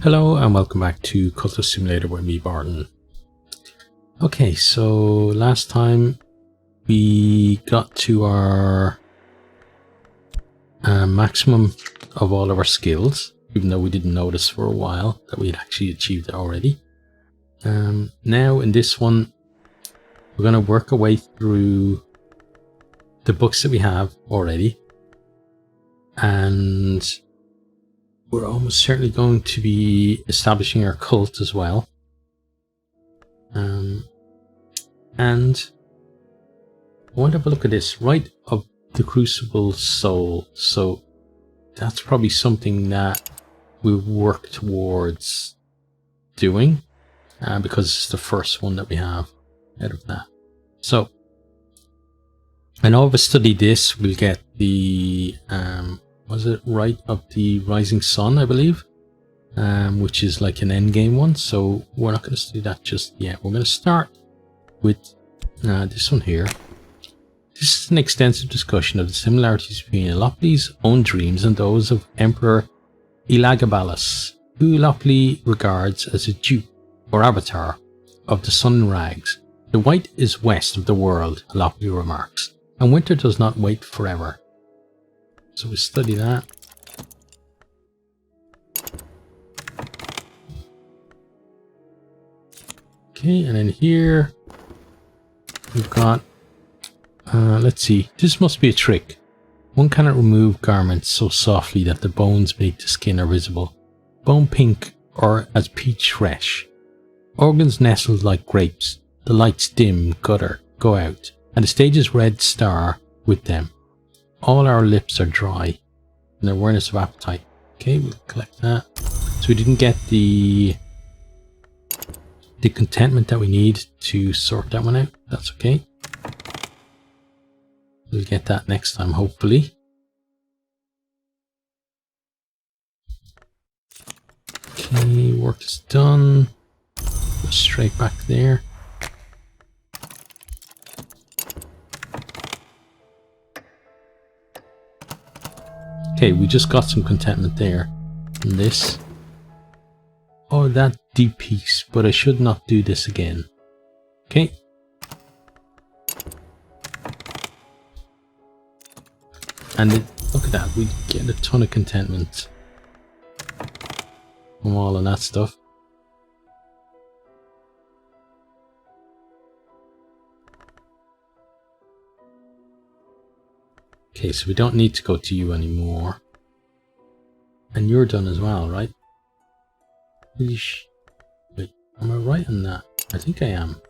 Hello and welcome back to Cultist Simulator with me, Barton. Okay, so last time we got to our maximum of all of our skills, even though we didn't notice for a while that we had actually achieved it already. Now in this one, we're going to work our way through the books that we have already, and we're almost certainly going to be establishing our cult as well. And I want to have a look at this, Rite of the Crucible Soul. So that's probably something that we'll work towards doing, because it's the first one that we have out of that. So I know if I study this, we'll get the was it Rite of the Rising Sun, I believe, which is like an endgame one. So we're not going to study that just yet. We're going to start with this one here. This is an extensive discussion of the similarities between Elopili's own dreams and those of Emperor Elagabalus, who Elopili regards as a dupe or avatar of the sun in rags. The white is west of the world, Elopili remarks, and winter does not wait forever. So we study that. Okay, and then here we've got, let's see, this must be a trick. One cannot remove garments so softly that the bones beneath the skin are visible. Bone pink or as peach fresh. Organs nestled like grapes. The lights dim, gutter, go out, and the stage's red star with them. All our lips are dry, and awareness of appetite. Okay, we'll collect that. So we didn't get the contentment that we need to sort that one out. That's okay. We'll get that next time, hopefully. Okay, work is done. Go straight back there. Okay, we just got some contentment there. And this. Oh, that deep piece, but I should not do this again. Okay. And look at that, we get a ton of contentment from all of that stuff. Okay, so we don't need to go to you anymore. And you're done as well, right? Wait, am I right on that? I think I am.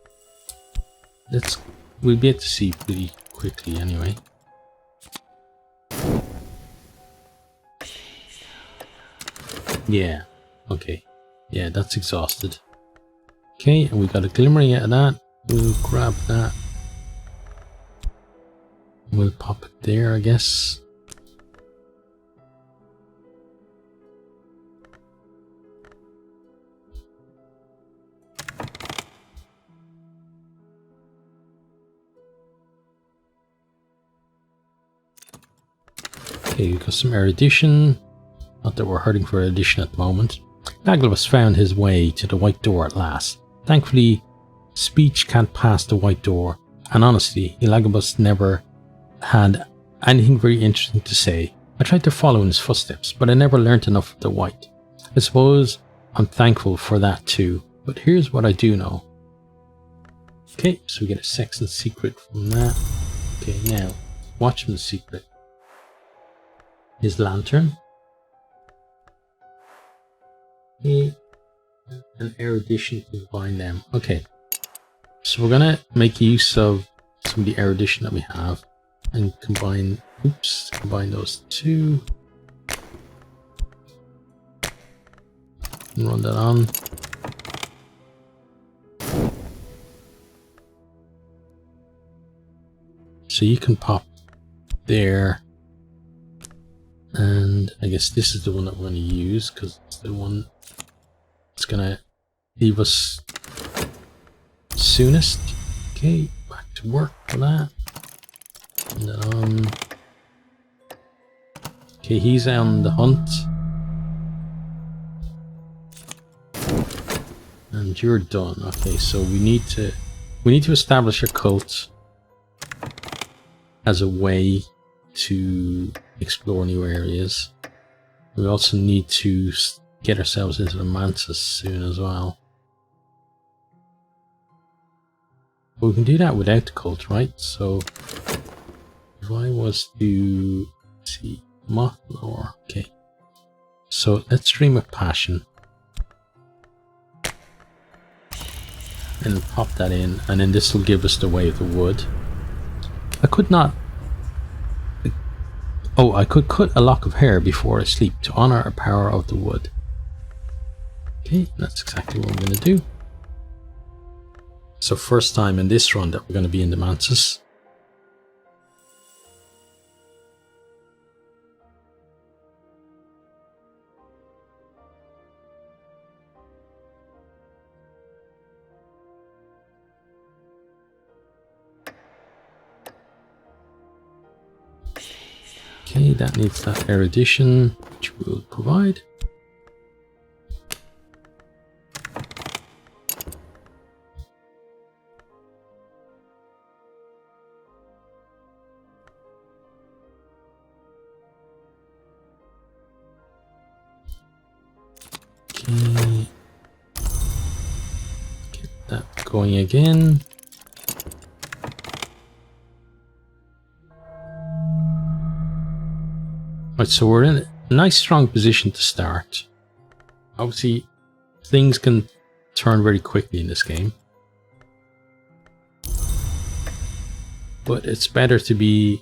We'll be able to see pretty quickly anyway. Yeah, okay. Yeah, that's exhausted. Okay, and we got a glimmering out of that. We'll grab that. We'll pop it there, I guess. Okay, we got some erudition. Not that we're hurting for erudition at the moment. Elagabalus found his way to the white door at last. Thankfully, speech can't pass the white door, and honestly, Elagabalus never had anything very interesting to say. I tried to follow in his footsteps, but I never learnt enough of the white. I suppose I'm thankful for that too, but here's what I do know. Okay, so we get a Sexton's secret from that. Okay, now, Watchman's secret. His lantern. Okay, and erudition to combine them. Okay, so we're gonna make use of some of the erudition that we have and combine those two and run that on. So you can pop there, and I guess this is the one that we're going to use because it's the one that's going to leave us soonest. Okay, back to work for that. And then okay, he's on the hunt. and you're done. Okay, so we need to establish a cult as a way to explore new areas. We also need to get ourselves into the Mantis soon as well. But we can do that without the cult, right? So if I was to see moth lore, okay. So let's stream of passion. And pop that in, and then this will give us the way of the wood. I could not... Oh, I could cut a lock of hair before I sleep to honor a power of the wood. Okay, that's exactly what I'm going to do. So first time in this run that we're going to be in the Mantis. Okay, that needs that erudition, which we'll provide. Okay. Get that going again. Right, so we're in a nice strong position to start. Obviously, things can turn very quickly in this game. But it's better to be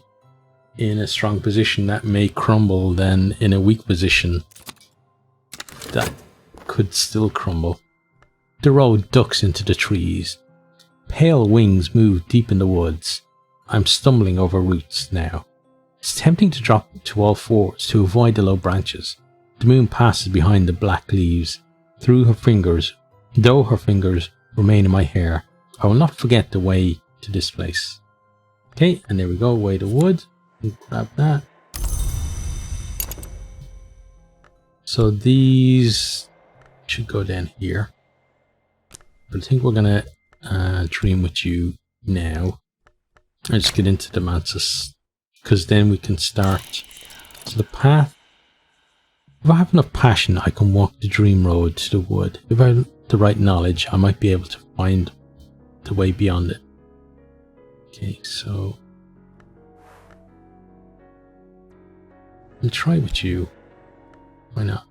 in a strong position that may crumble than in a weak position that could still crumble. The road ducks into the trees. Pale wings move deep in the woods. I'm stumbling over roots now. It's tempting to drop to all fours to avoid the low branches. The moon passes behind the black leaves. Though her fingers remain in my hair, I will not forget the way to this place. Okay, and there we go, way to wood. We'll grab that. So these should go down here. But I think we're gonna dream with you now. I just get into the Mantis, because then we can start. So the path. If I have enough passion, I can walk the dream road to the wood. If I have the right knowledge, I might be able to find the way beyond it. Okay, so I'll try with you. Why not?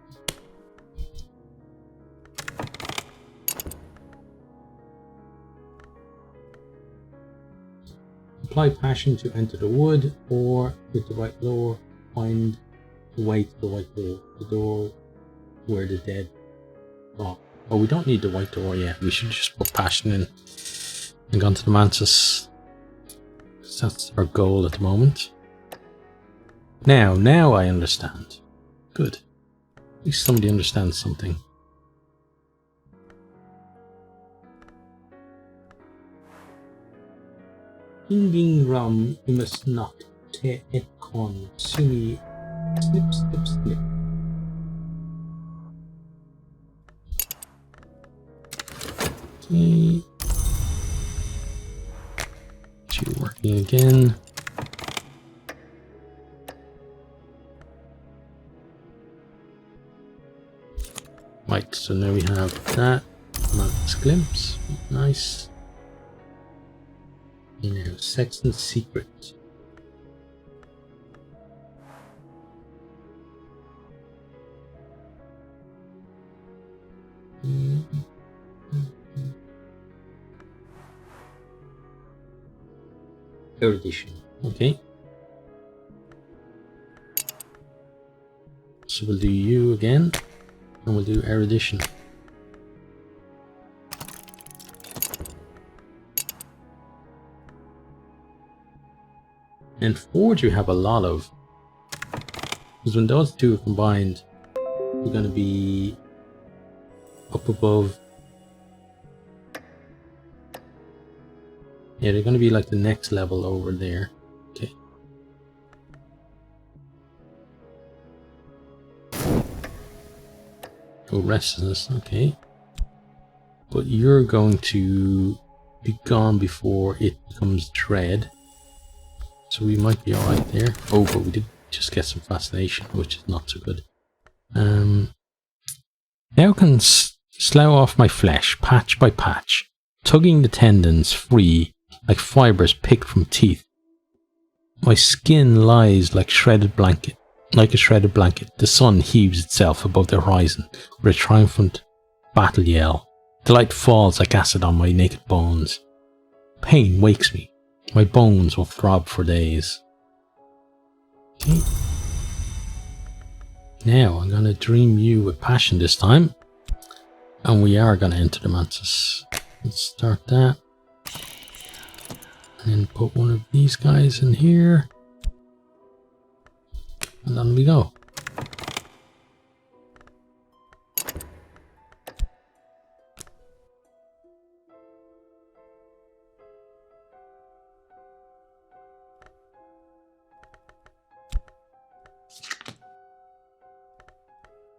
Apply passion to enter the wood, or with the right lore, find the way to the white door. The door where the dead are. Oh, we don't need the white door yet. We should just put passion in and go to the Mantis. That's our goal at the moment. Now I understand. Good. At least somebody understands something. Ding rum, you must not te et con sumi snip snip snip. Okay. Get you working again. Right, so now we have that. Mantis glimpse. Nice. You know, Sexton's secret. Erudition. Okay. So we'll do you again, and we'll do erudition. And forge you have a lot of, because when those two are combined, we're going to be up above. Yeah, they're going to be like the next level over there. Okay. Oh, restlessness. Okay. but you're going to be gone before it becomes dread. So we might be alright there. Oh, but we did just get some fascination, which is not so good. Now can slough off my flesh, patch by patch, tugging the tendons free like fibres picked from teeth. My skin lies like a shredded blanket. The sun heaves itself above the horizon with a triumphant battle yell. The light falls like acid on my naked bones. Pain wakes me. My bones will throb for days. Okay. Now I'm going to dream you with passion this time. And we are going to enter the mantis. Let's start that. And then put one of these guys in here. And on we go.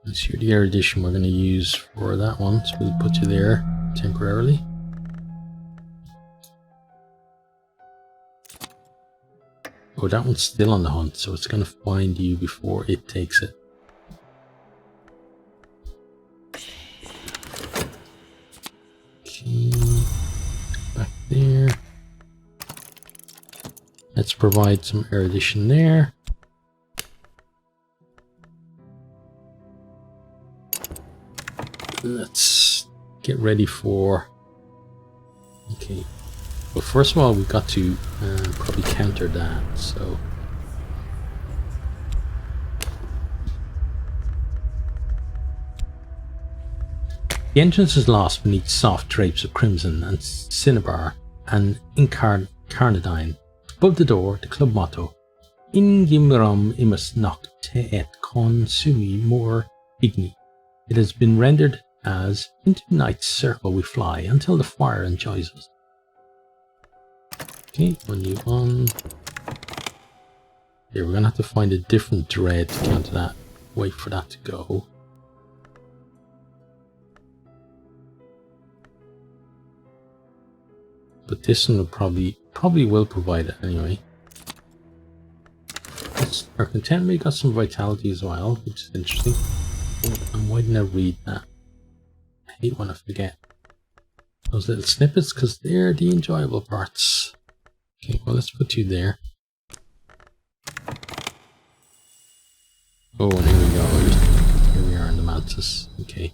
This is the erudition we're going to use for that one, so we'll put you there temporarily. Oh, that one's still on the hunt, so it's going to find you before it takes it. Okay, back there. Let's provide some erudition there. Let's get ready for... Okay. Well, first of all, we've got to probably counter that, so... The entrance is lost beneath soft drapes of crimson and cinnabar and incarnadine. Above the door, the club motto, In gimram imus nocte et con sumi mor igni. It has been rendered as, into night's circle we fly until the fire enjoys us. Okay, when you on. Here, we're gonna have to find a different dread to counter that. Wait for that to go. But this one will probably will provide it anyway. Our contentment got some vitality as well, which is interesting. Oh, and why didn't I read that? I hate when I forget those little snippets because they're the enjoyable parts. Okay, well, let's put you there. Oh, and here we go. Here we are in the mantis. Okay.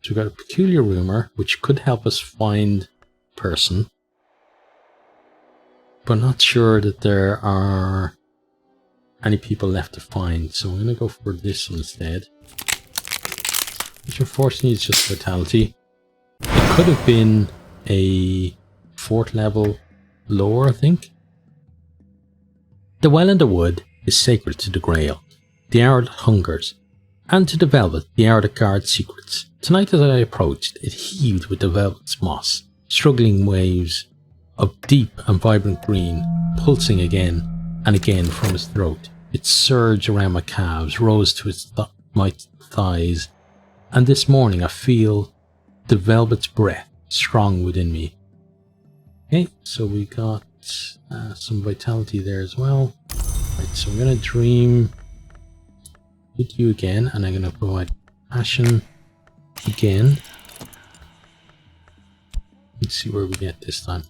So we've got a peculiar rumor, which could help us find person. But not sure that there are any people left to find. So I'm going to go for this one instead. Which unfortunately is just vitality. It could have been a 4th level lore, I think. The well in the wood is sacred to the Grail, the hour that hungers, and to the velvet, the hour that guards secrets. Tonight as I approached, it heaved with the velvet's moss, struggling waves of deep and vibrant green, pulsing again and again from its throat. It surged around my calves, rose to my thighs, and this morning I feel the velvet's breath strong within me. Okay, so we got some vitality there as well. Right, so I'm going to dream with you again, and I'm going to provide passion again. Let's see where we get this time.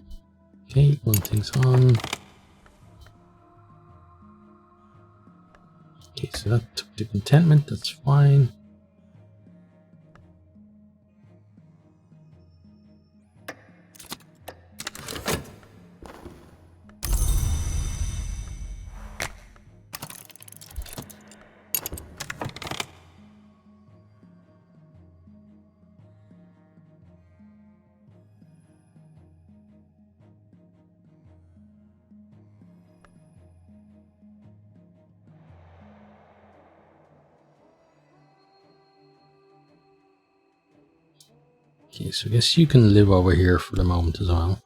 Okay, one thing's on. Okay, so that took the contentment, that's fine. Okay, so I guess you can live over here for the moment as well.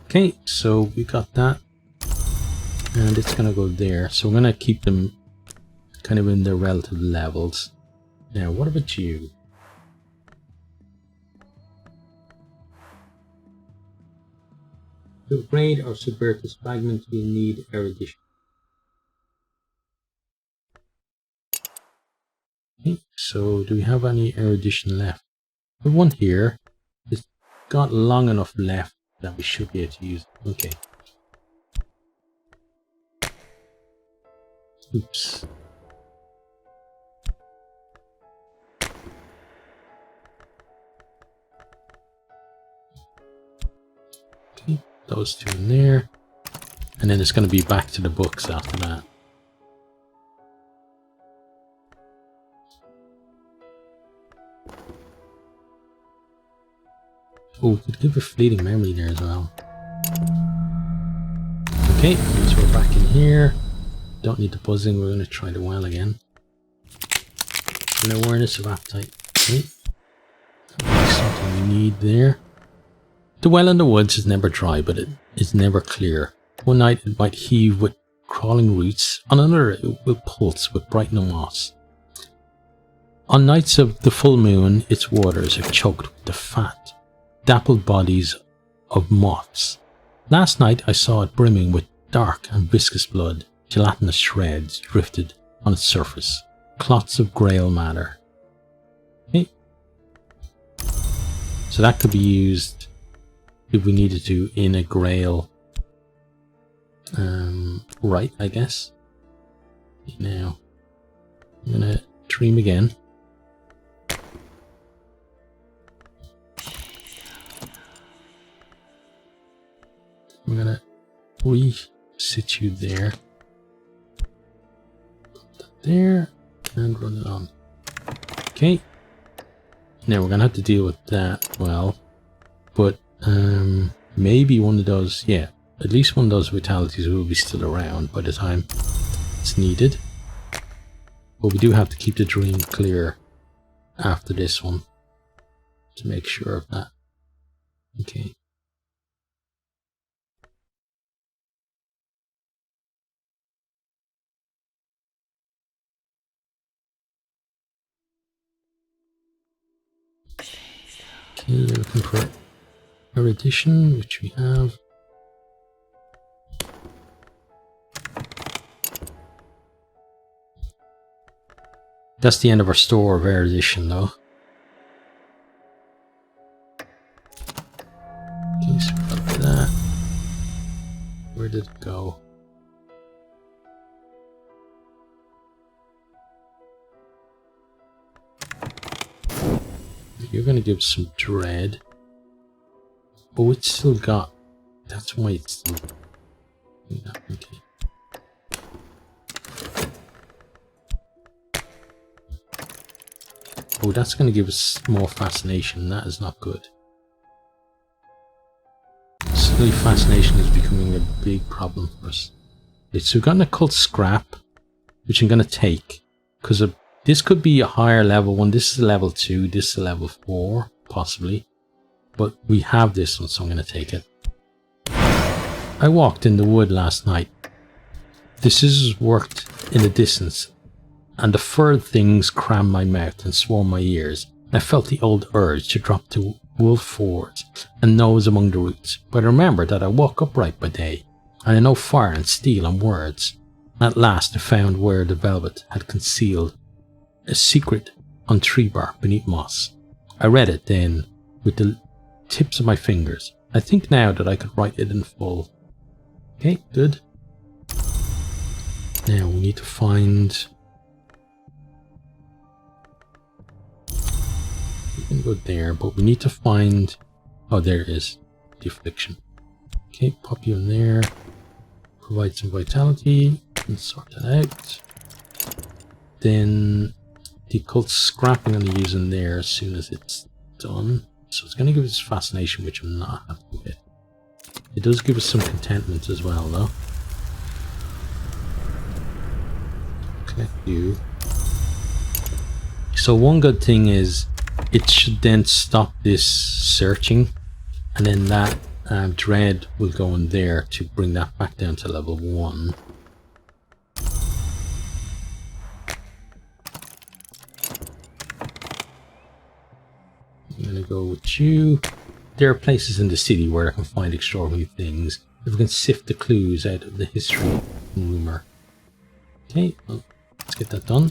Okay, so we got that. and it's going to go there. So we're going to keep them kind of in their relative levels. Now, what about you? To upgrade or subvert this fragment, you need erudition. Okay, so do we have any erudition left? We have one here. It's got long enough left that we should be able to use it. Okay. Oops. Okay, those two in there. And then it's going to be back to the books after that. Oh, we could give a fleeting memory there as well. Okay, so we're back in here. Don't need the buzzing, we're going to try the well again. An awareness of appetite. Okay. Something we need there. The well in the woods is never dry, but it is never clear. One night it might heave with crawling roots, on another it will pulse with brightening moss. On nights of the full moon, its waters are choked with the fat, dappled bodies of moths. Last night I saw it brimming with dark and viscous blood. Gelatinous shreds drifted on its surface. Clots of grail matter. Okay. So that could be used if we needed to in a grail right, I guess. Now, I'm going to dream again. I'm going to resit you there. There and run it on. Okay. Now we're gonna have to deal with that well, but maybe one of those, yeah, at least one of those vitalities will be still around by the time it's needed. But we do have to keep the dream clear after this one to make sure of that. Okay. Okay, looking for erudition, which we have. That's the end of our store of erudition, though. Okay, so we got that. Where did it go? You're going to give some dread. Oh, it's still got... That's why it's still... Yeah, okay. Oh, that's going to give us more fascination. That is not good. Suddenly fascination is becoming a big problem for us. Okay, so we've got an occult scrap, which I'm going to take. Because this could be a higher level one. This is a level 2. This is a level 4, possibly. But we have this one, so I'm going to take it. I walked in the wood last night. The scissors worked in the distance, and the furred things crammed my mouth and swarmed my ears. I felt the old urge to drop to wolf forwards and nose among the roots. But I remembered that I walk upright by day, and I know fire and steel and words. At last I found where the velvet had concealed a secret on tree bark beneath moss. I read it then with the tips of my fingers. I think now that I could write it in full. Okay, good. Now we need to find... We can go there, but we need to find... Oh, there it is. The affliction. Okay, pop you in there. Provide some vitality and sort that out. Then the occult scrap I'm going to use in there as soon as it's done. So it's going to give us fascination, which I'm not happy with. It does give us some contentment as well, though. Collect you. So one good thing is it should then stop this searching, and then that dread will go in there to bring that back down to level 1. gonna go with you. There are places in the city where I can find extraordinary things. If we can sift the clues out of the history rumor. Okay, well, let's get that done.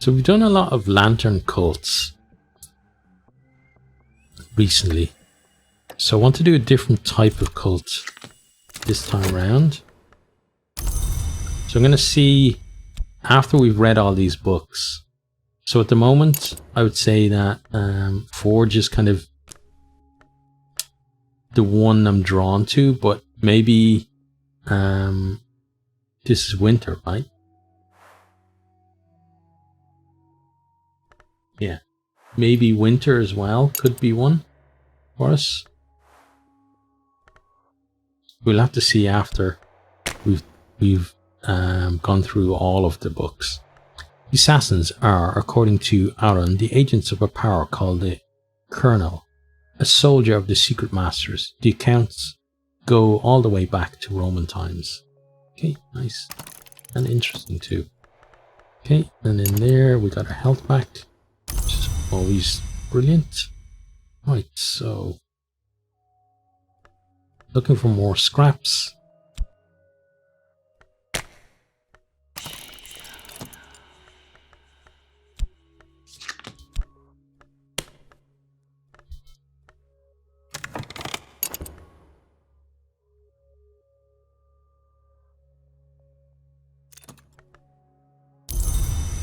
So we've done a lot of lantern cults recently. So I want to do a different type of cult this time around. So I'm going to see after we've read all these books. So at the moment, I would say that Forge is kind of the one I'm drawn to, but maybe this is Winter, right? Yeah, maybe Winter as well could be one for us. We'll have to see after we've gone through all of the books. The assassins are, according to Aaron, the agents of a power called the Colonel, a soldier of the secret masters. The accounts go all the way back to Roman times. Okay, nice and interesting too. Okay, and in there we got our health back, which is always brilliant. Right, so looking for more scraps.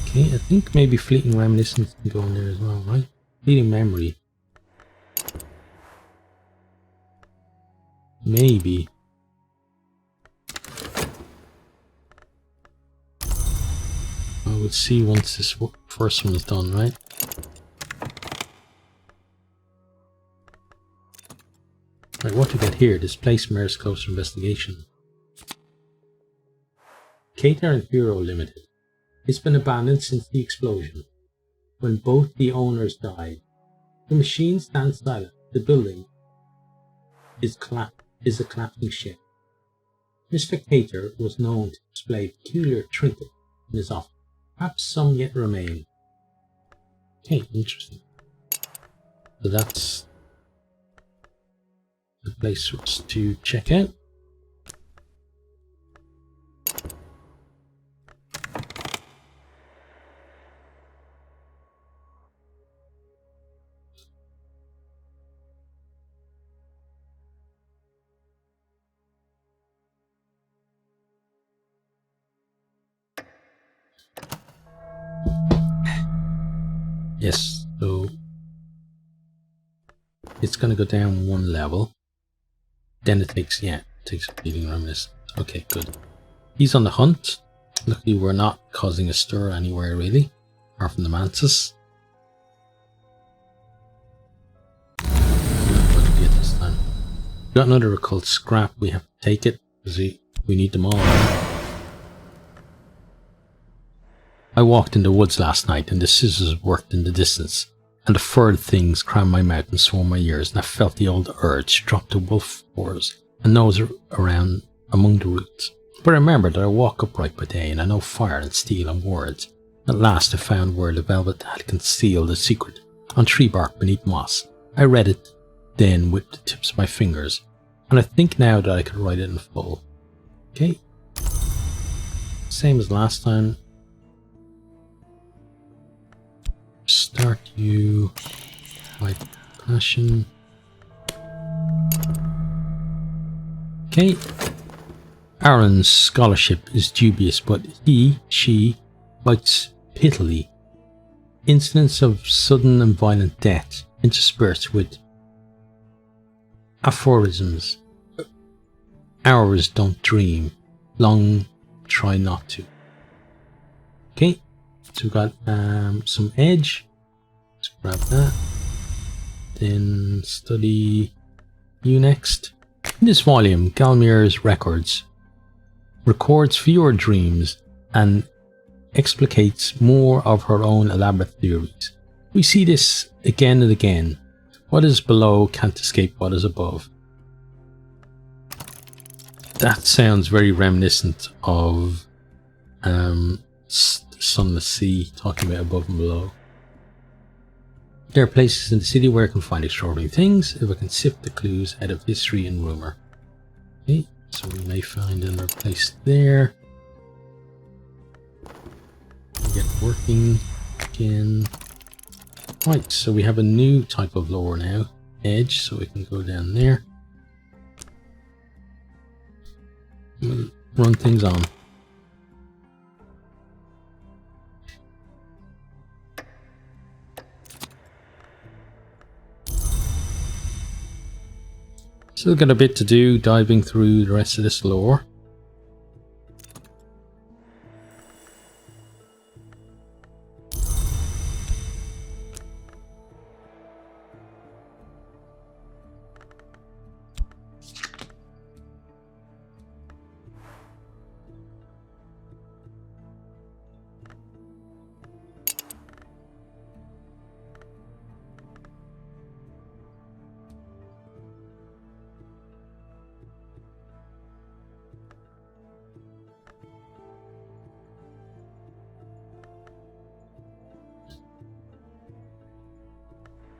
Okay, I think maybe Fleeting Reminiscence can go in there as well, right? Fleeting Memory. Maybe. We'll see once this first one is done, right? Right, what to get here? This place merits closer investigation. Cater and Hero Limited. It's been abandoned since the explosion, when both the owners died. The machine stands silent. The building is a collapsing ship. Mr. Cater was known to display a peculiar trinket in his office. Perhaps some yet remain. Okay, interesting. So that's the place for us to check out. Yes, so it's going to go down one level. Then it takes a Fleeting Reminiscence. Okay, good. He's on the hunt. Luckily, we're not causing a stir anywhere really, apart from the mantis. What did we get this time? We got another occult scrap. We have to take it because we need them all. I walked in the woods last night and the scissors worked in the distance, and the furred things crammed my mouth and swore my ears, and I felt the old urge to drop to wolf wars and nose around among the roots. But I remembered that I walk upright by day, and I know fire and steel and words. At last I found where the velvet had concealed a secret, on tree bark beneath moss. I read it then with the tips of my fingers, and I think now that I could write it in full. Okay. Same as last time. Start you. My passion. Okay. Aaron's scholarship is dubious, but she writes pitifully. Incidents of sudden and violent death interspersed with aphorisms. Hours don't dream, long try not to. Okay, so we've got some edge. Let's grab that. Then study You next. In this volume, Galmir's records fewer dreams and explicates more of her own elaborate theories. We see this again and again. What is below can't escape what is above. That sounds very reminiscent of Sunless Sea, talking about above and below. There are places in the city where I can find extraordinary things if I can sift the clues out of history and rumour. Okay, so we may find another place there. Get working again. Right, so we have a new type of lore now. Edge, so we can go down there. We'll run things on. Still got a bit to do diving through the rest of this lore.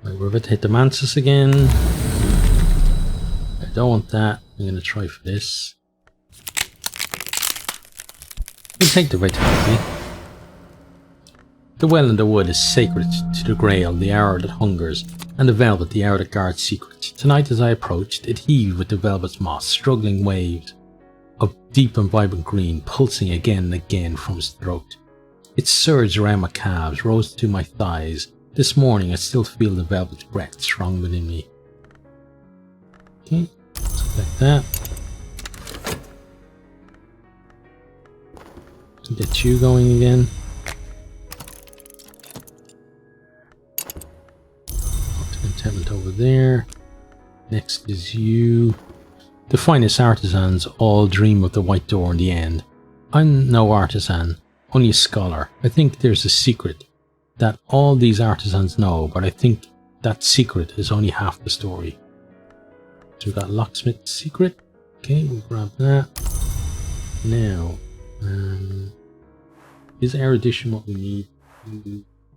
Right, we're about to hit the Mantis again. I don't want that. I'm going to try for this. We'll take the vitality. The well in the wood is sacred to the Grail, the hour that hungers, and the velvet, the hour that guards secrets. Tonight as I approached, it heaved with the velvet's moss, struggling waves of deep and vibrant green, pulsing again and again from its throat. It surged around my calves, rose to my thighs. This morning I still feel the velvet's breath strong within me. Okay, like that. Get you going again. Contentment over there. Next is you. The finest artisans all dream of the white door in the end. I'm no artisan, only a scholar. I think there's a secret that all these artisans know, but I think that secret is only half the story. So we've got locksmith's secret. Okay, we'll grab that. Now, is erudition what we need?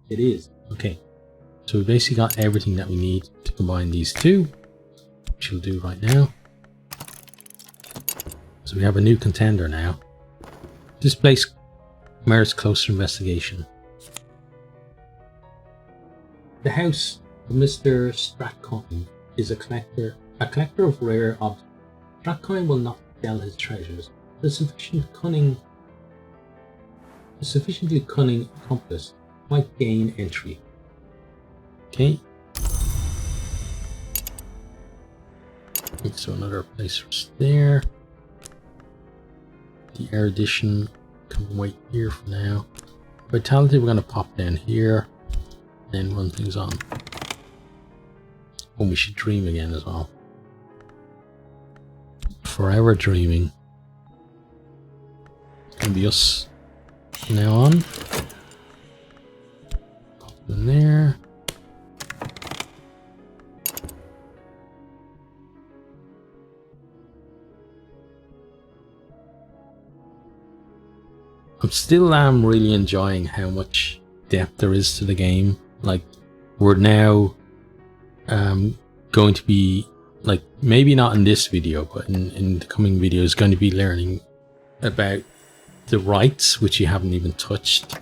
It is. Okay, so we basically got everything that we need to combine these two, which we'll do right now. So we have a new contender now. This place merits closer investigation. The house of Mr. Stratcoin is a collector of rare objects. Stratcoin will not sell his treasures, but a sufficiently cunning accomplice might gain entry. Okay. So another place there. The erudition can wait here for now. Vitality we're going to pop down here. Then run things on. Oh, we should dream again as well. Forever dreaming. It's gonna be us from now on. Pop in there. I'm still really enjoying how much depth there is to the game. Like, we're now going to be, like, maybe not in this video, but in the coming videos, going to be learning about the rites, which you haven't even touched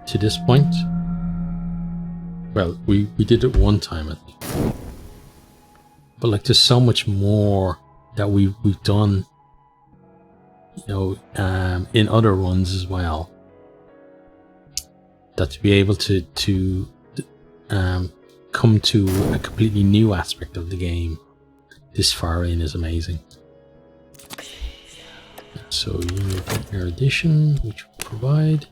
to this point. Well, we did it one time, I think. But, like, there's so much more that we've done, you know, in other runs as well. That to be able to come to a completely new aspect of the game this far in is amazing. So you need the erudition, which will provide.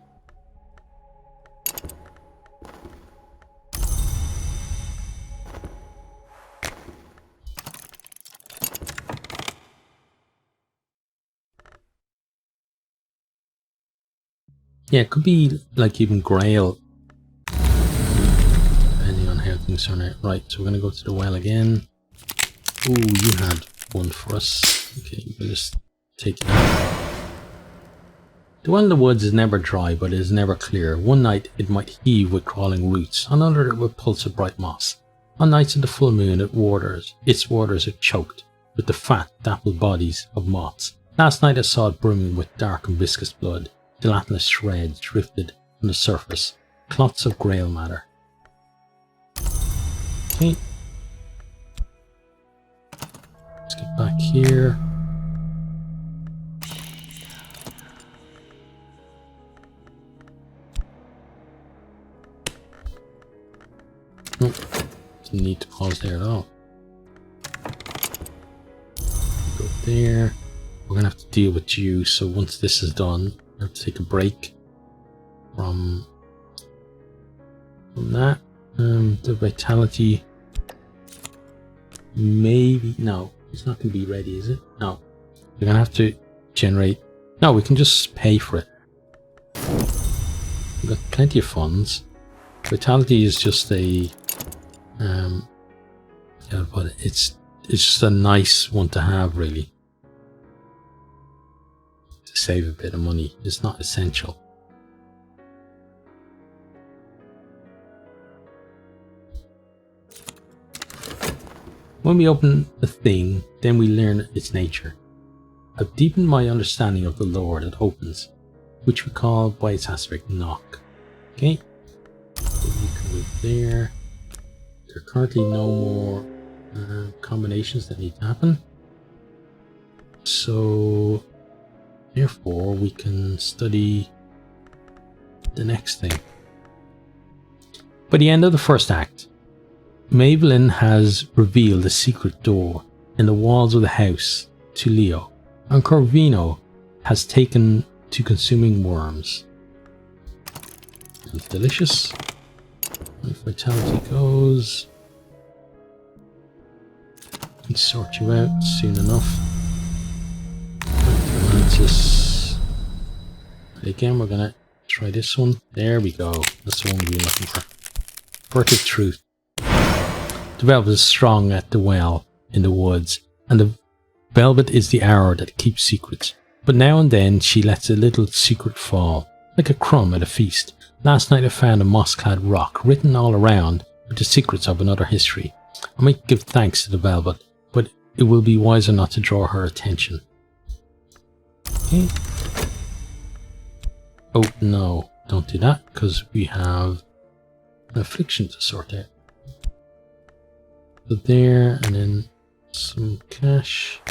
Yeah, it could be like even Grail, depending on how things turn out. Right, so we're going to go to the well again. Ooh, you had one for us. Okay, you can just take that. The well in the woods is never dry, but it is never clear. One night it might heave with crawling roots, another it will pulse of bright moss. On nights of the full moon its waters are choked with the fat, dappled bodies of moths. Last night I saw it brimming with dark and viscous blood. Gelatinous shreds drifted on the surface, clots of grail matter. Okay. Let's get back here. Nope. Didn't need to pause there at all. Go there. We're gonna have to deal with you, so once this is done, I have to take a break from that. The vitality, maybe, no, it's not going to be ready, is it? No, we're going to have to generate. No, we can just pay for it. We've got plenty of funds. Vitality is just a yeah, but it's just a nice one to have, really, to save a bit of money. It's not essential. When we open a thing, then we learn its nature. I've deepened my understanding of the lore that opens, which we call by its aspect knock. Okay, so we can move there. There are currently no more combinations that need to happen. So, therefore, we can study the next thing. By the end of the first act, Mavelyn has revealed a secret door in the walls of the house to Leo, and Corvino has taken to consuming worms. It's delicious. If vitality goes, we can sort you out soon enough. Again, we're gonna try this one. There we go. That's the one we're looking for. Furtive truth. The velvet is strong at the well in the woods, and the velvet is the arrow that keeps secrets. But now and then she lets a little secret fall, like a crumb at a feast. Last night I found a moss-clad rock written all around with the secrets of another history. I might give thanks to the velvet, but it will be wiser not to draw her attention. Okay. Oh no, don't do that, because we have an affliction to sort out. So there, and then some cash.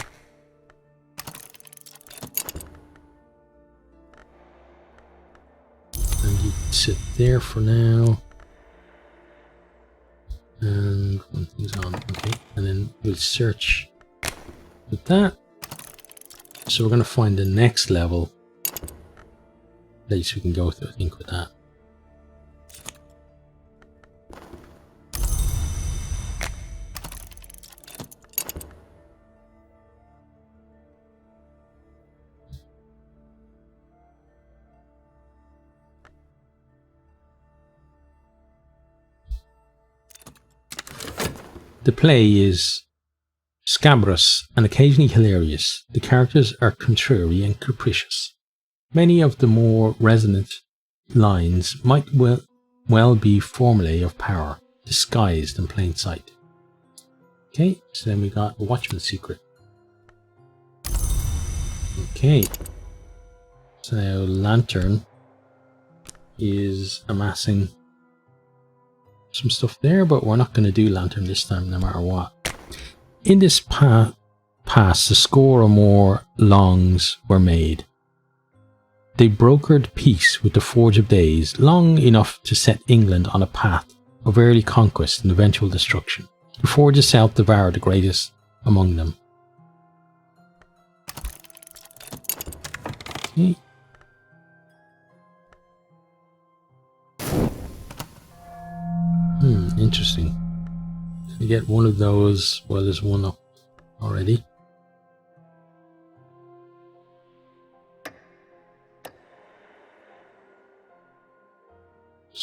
And you can sit there for now. And one thing's on, okay. And then we'll search with that. So we're going to find the next level. At least we can go through, I think, with that. The play is scabrous and occasionally hilarious. The characters are contrary and capricious. Many of the more resonant lines might well be formulae of power, disguised in plain sight. Okay, so then we got a Watchman's Secret. Okay, so now Lantern is amassing some stuff there, but we're not going to do Lantern this time no matter what. In this past, a score or more longs were made. They brokered peace with the Forge of Days long enough to set England on a path of early conquest and eventual destruction. The Forge itself devoured the greatest among them. Okay. Interesting. You get one of those. Well, there's one up already.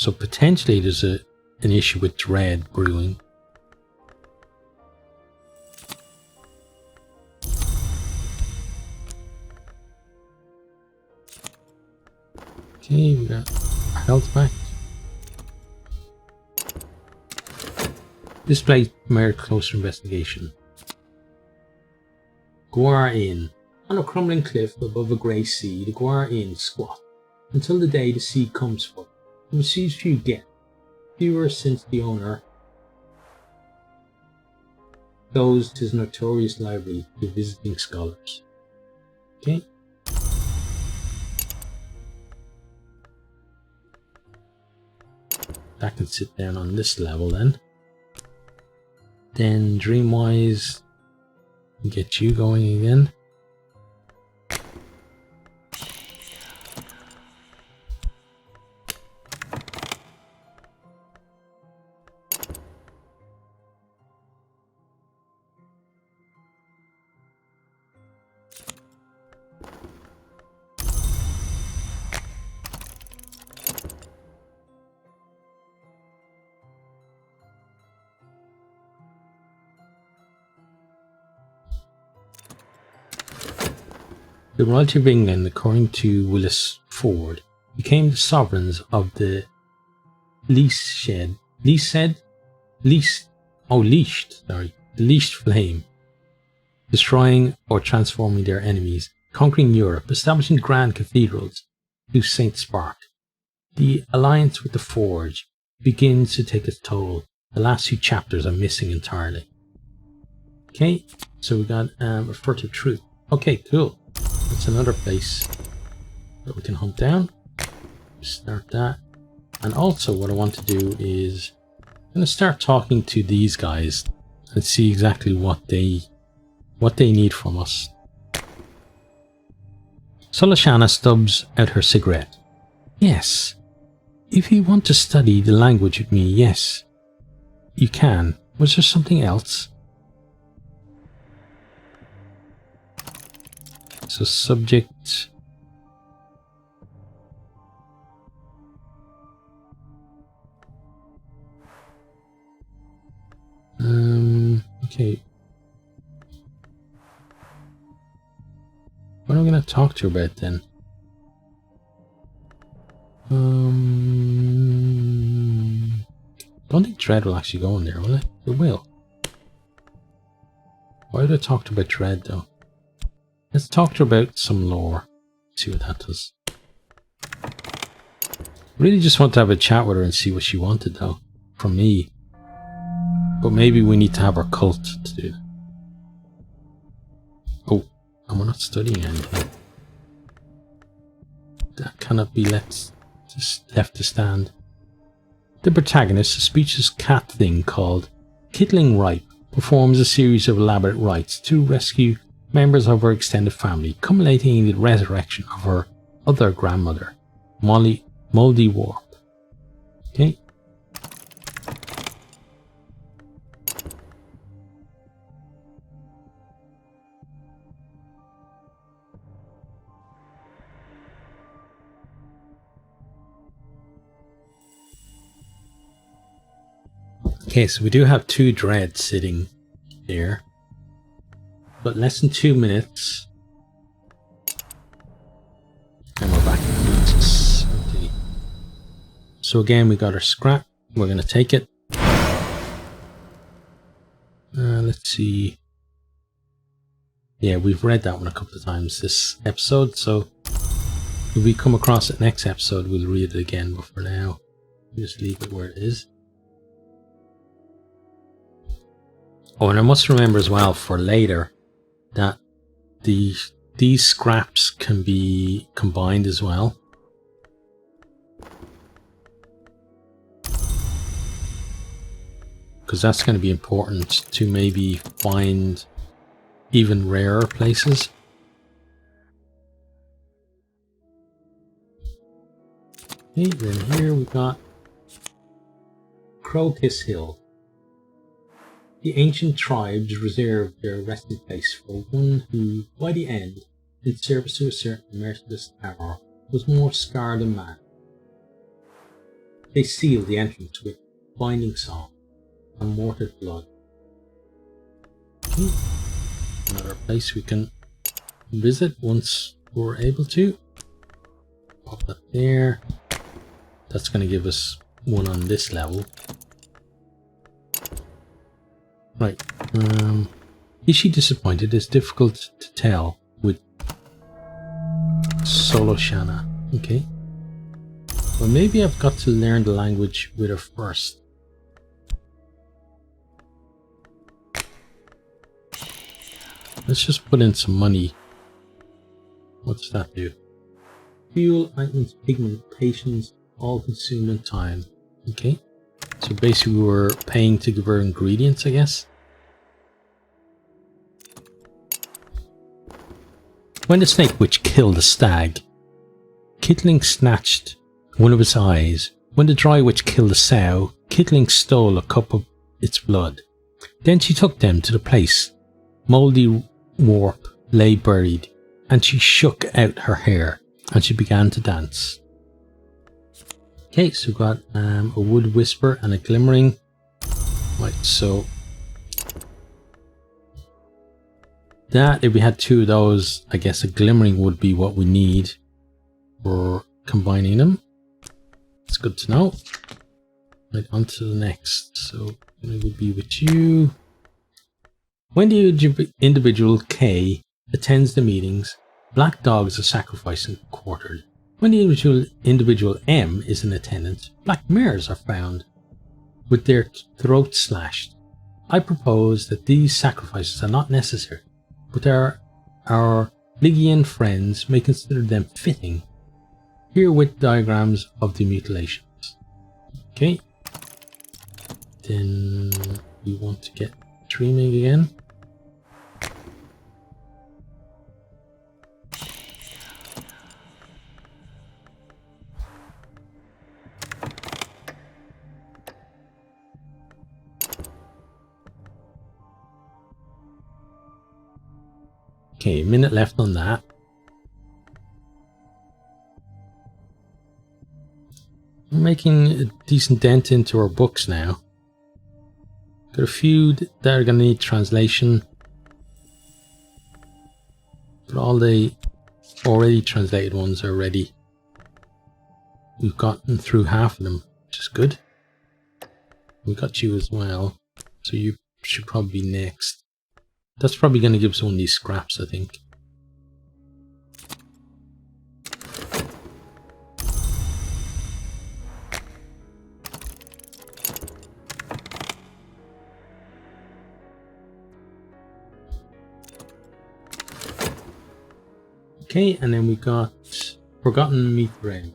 So potentially there's an issue with dread brewing. Okay, we got health back. Display merit closer investigation. Guar Inn. On a crumbling cliff above a grey sea, the Guar Inn squat until the day the sea comes for it. It receives few guests, fewer since the owner closed his notorious library to visiting scholars. Okay. That can sit down on this level then. Then Dreamwise, get you going again. The royalty of England, according to Willis Ford, became the sovereigns of the leashed flame, destroying or transforming their enemies, conquering Europe, establishing grand cathedrals through Saint Spark. The alliance with the Forge begins to take its toll. The last two chapters are missing entirely. Okay, so we got a furtive truth. Okay, cool. That's another place that we can hunt down. Start that. And also what I want to do is I'm going to start talking to these guys and see exactly what they need from us. Solashana stubs out her cigarette. Yes. If you want to study the language with me, yes. You can. Was there something else? So subject. Okay. What am I going to talk to her about then? Don't think Dread will actually go in there, will it? It will. Why would I talk to her about Dread though? Let's talk to her about some lore. See what that does. Really just want to have a chat with her and see what she wanted though. From me. But maybe we need to have our cult to do that. Oh, and we're not studying anything. That cannot be left to stand. The protagonist, a speechless cat thing called Kittling Ripe, performs a series of elaborate rites to rescue members of her extended family, culminating in the resurrection of her other grandmother, Moldy Warp. Okay. Okay, so we do have 2 dreads sitting there. But less than 2 minutes. And we're back in Cultist. Okay. So again, we got our scrap. We're going to take it. Let's see. Yeah, we've read that one a couple of times this episode. So if we come across it next episode, we'll read it again. But for now, just leave it where it is. Oh, and I must remember as well for later that these scraps can be combined as well. Because that's going to be important to maybe find even rarer places. Okay, then here we've got Crocus Hill. The ancient tribes reserved their resting place for one who, by the end, in service to a certain merciless power, was more scarred than man. They seal the entrance with binding song and mortared blood. Okay. Another place we can visit once we're able to. Pop that there. That's going to give us one on this level. Right. Is she disappointed? It's difficult to tell with Solo Shanna. Okay. Well, maybe I've got to learn the language with her first. Let's just put in some money. What's that do? Fuel, items, pigment, patience, all consume time. Okay. So basically we're paying to give her ingredients, I guess. When the snake witch killed the stag, Kittling snatched one of its eyes. When the dry witch killed the sow, Kittling stole a cup of its blood. Then she took them to the place Mouldy Warp lay buried, and she shook out her hair, and she began to dance. Okay, so we've got a wood whisper and a glimmering. Right, so that, if we had two of those, I guess a glimmering would be what we need for combining them. It's good to know. Right, on to the next. So it would be with you. When the individual K attends the meetings, black dogs are sacrificed and quartered. When the individual M is in attendance, black mares are found with their throats slashed. I propose that these sacrifices are not necessary, but our Ligian friends may consider them fitting. Here with diagrams of the mutilations. Okay. Then we want to get dreaming again. Okay, a minute left on that. We're making a decent dent into our books now. Got a few that are going to need translation. But all the already translated ones are ready. We've gotten through half of them, which is good. We got you as well, so you should probably be next. That's probably going to give us one of these scraps, I think. Okay, and then we got Forgotten Mithrain.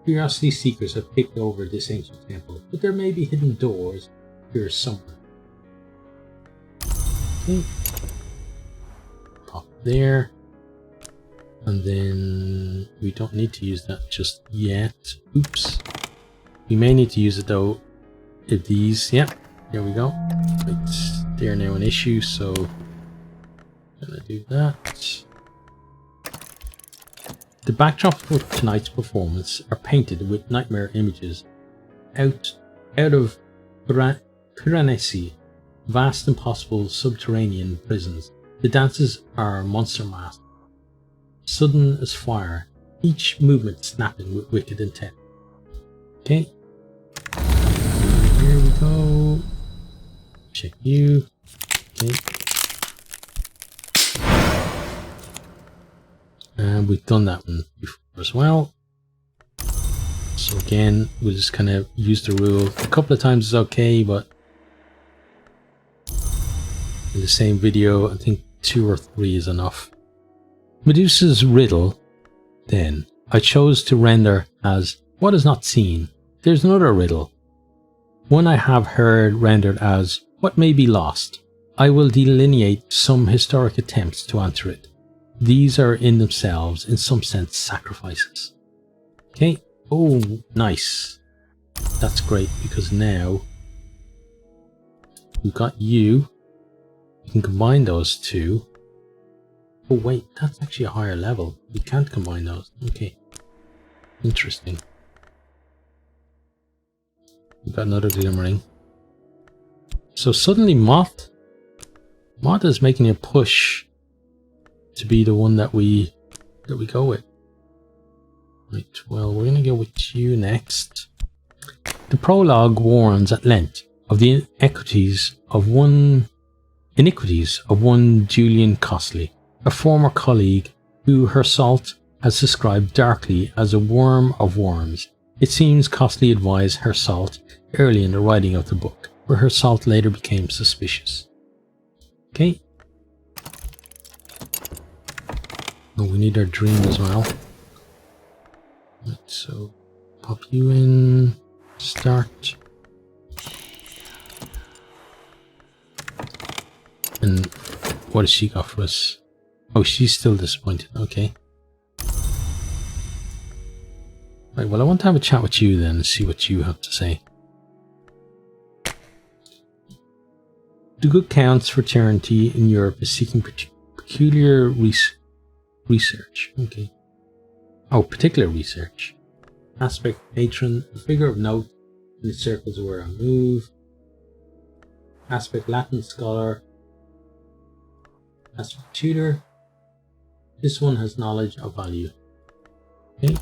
Curiosity seekers have picked over this ancient temple, but there may be hidden doors here somewhere. Okay. Pop there. And then we don't need to use that just yet. Oops. We may need to use it though if these, yep, there we go. Right, they're now an issue, so I'm gonna do that. The backdrop for tonight's performance are painted with nightmare images out of Piranesi, vast impossible subterranean prisons. The dances are monster masks, sudden as fire, each movement snapping with wicked intent. Okay. Here we go. Check you. Okay. And we've done that one before as well. So again, we'll just kind of use the rule. A couple of times is okay, but in the same video, I think 2 or 3 is enough. Medusa's riddle, then, I chose to render as what is not seen. There's another riddle. One I have heard rendered as what may be lost. I will delineate some historic attempts to answer it. These are in themselves, in some sense, sacrifices. Okay. Oh, nice. That's great because now we've got you. We can combine those two. Oh wait, that's actually a higher level. We can't combine those. Okay. Interesting. We've got another glimmering. So suddenly Moth is making a push to be the one that we go with. Right, well, we're gonna go with you next. The prologue warns at length of the iniquities of one Julian Costley, a former colleague who her salt has described darkly as a worm of worms. It seems Costley advised her salt early in the writing of the book, where her salt later became suspicious. Okay. Oh, we need our dream as well. Right, so pop you in. Start. And what has she got for us? Oh, she's still disappointed. Okay. Right, well, I want to have a chat with you then and see what you have to say. The good count's fraternity in Europe is seeking peculiar research. Okay. Oh, particular research. Aspect patron, a figure of note in the circles where I move. Aspect Latin scholar. Aspect tutor. This one has knowledge of value. Okay.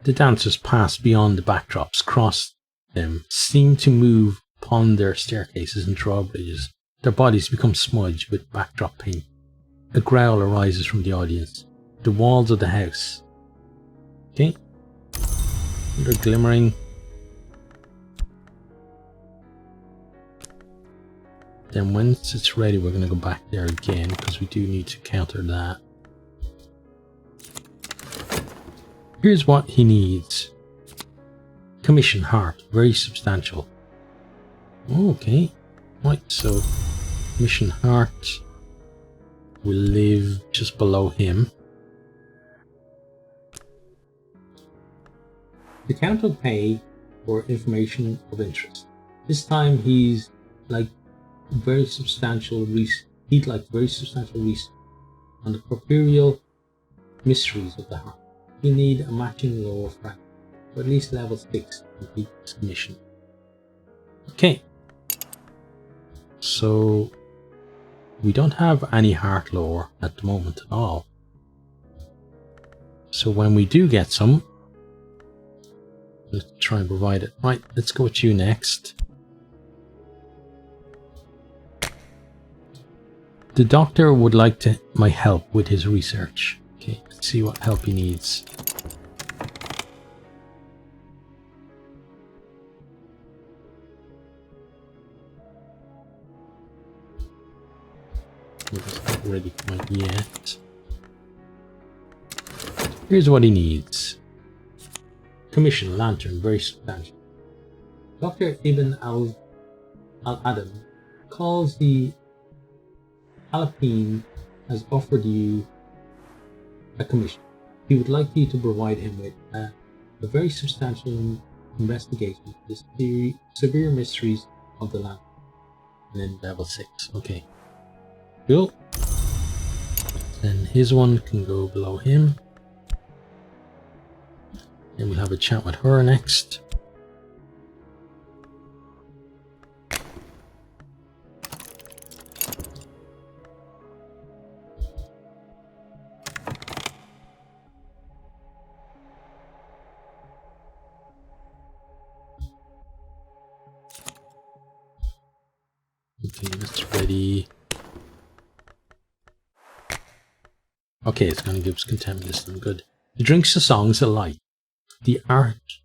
The dancers pass beyond the backdrops, cross them, seem to move upon their staircases and drawbridges. Their bodies become smudged with backdrop paint. A growl arises from the audience. The walls of the house. Okay. They're glimmering. Then once it's ready, we're going to go back there again because we do need to counter that. Here's what he needs. Commission heart, very substantial. Okay, right, so commission heart will live just below him. The count will pay for information of interest. This time he'd like very substantial research on the corporeal mysteries of the heart. We need a matching law of practice, or at least level 6 to complete this commission. Okay. So we don't have any heart lore at the moment at all. So when we do get some, let's try and provide it. Right, let's go with you next. The doctor would like my help with his research. Okay, let's see what help he needs. It's not ready quite yet. Here's what he needs. Commission lantern, very substantial. Dr. Ibn al-Adam calls the Alpine has offered you a commission. He would like you to provide him with a very substantial investigation of the severe mysteries of the land. And then level 6. Okay. Cool. Then his one can go below him. Then we'll have a chat with her next. Okay, that's ready. Okay, it's going to give us contaminant. Good. He drinks the songs of light. The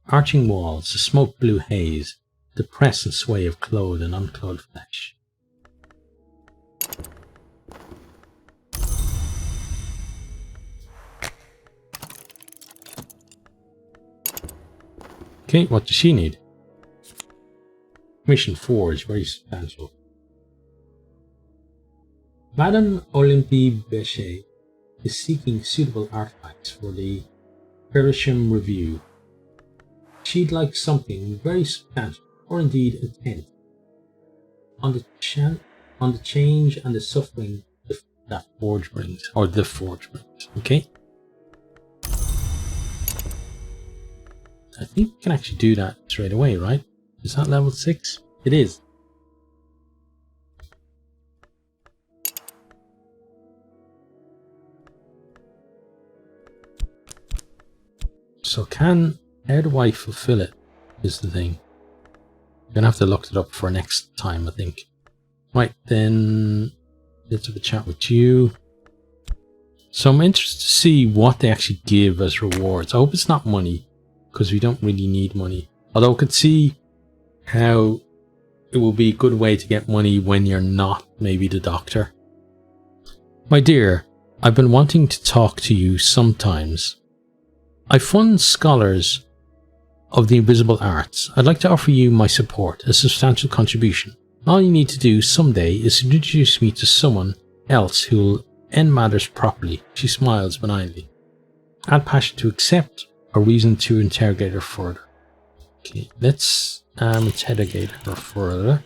arching walls, the smoke blue haze, the press and sway of clothed and unclothed flesh. Okay, what does she need? Mission 4 is very substantial. Madame Olympie Bechet is seeking suitable artifacts for the Perisham Review. She'd like something very substantial, or indeed a tent, on the change and the suffering that forge brings, or the forge brings. Okay. I think we can actually do that straight away, right? Is that level 6? It is. So how do I fulfill it is the thing. I'm gonna have to look it up for next time, I think. Right, then let's have a chat with you. So I'm interested to see what they actually give as rewards. I hope it's not money, because we don't really need money. Although I could see how it will be a good way to get money when you're not maybe the doctor. My dear, I've been wanting to talk to you sometimes. I fund scholars of the invisible arts. I'd like to offer you my support, a substantial contribution. All you need to do someday is to introduce me to someone else who'll end matters properly. She smiles benignly. Add passion to accept, or reason to interrogate her further. Okay, let's interrogate her further.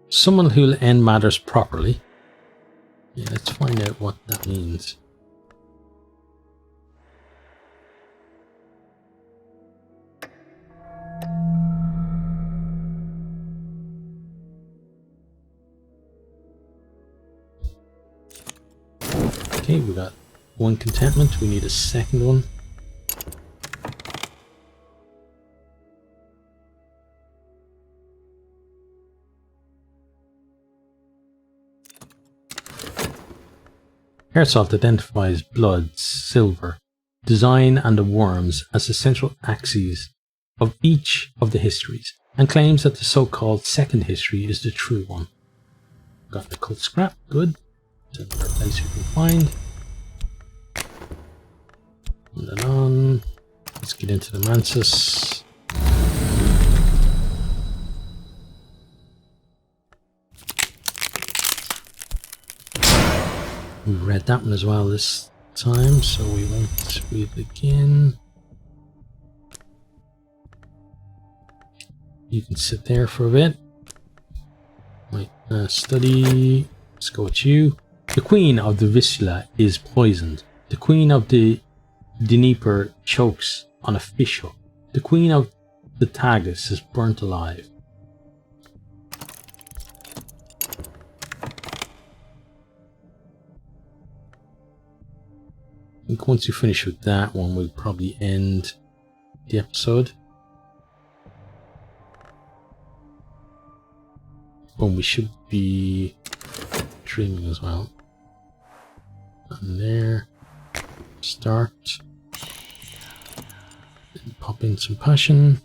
Someone who'll end matters properly. Yeah, let's find out what that means. Okay, we got one contentment. We need a second one. Air salt identifies blood, silver, design, and the worms as the central axes of each of the histories, and claims that the so-called second history is the true one. Got the cult scrap, good. It's another place we can find. And then on. Let's get into the Mantis. We read that one as well this time, so we won't read it again. You can sit there for a bit. Right, study. Let's go with you. The queen of the Vistula is poisoned. The queen of the Dnieper chokes on a fish hook. The queen of the Tagus is burnt alive. I think once you finish with that one, we'll probably end the episode. Well, we should be dreaming as well. And there. Start. And pop in some passion.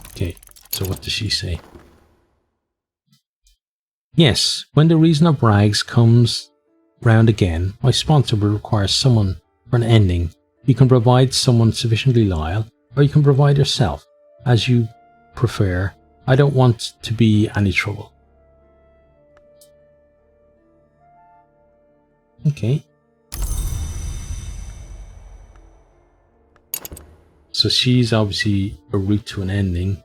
Okay, so what does she say? Yes, when the reason of rags comes round again, my sponsor will require someone for an ending. You can provide someone sufficiently loyal, or you can provide yourself, as you prefer. I don't want to be any trouble. Okay. So she's obviously a route to an ending.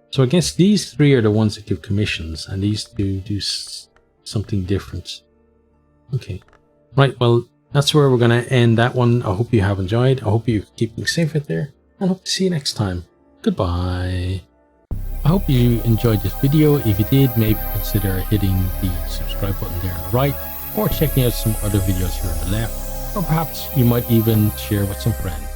So I guess these three are the ones that give commissions, and these two do something different. Okay. Right, well, that's where we're going to end that one. I hope you have enjoyed. I hope you're keeping safe out there, and hope to see you next time. Goodbye. I hope you enjoyed this video. If you did, maybe consider hitting the subscribe button there on the right, or checking out some other videos here on the left, or perhaps you might even share with some friends.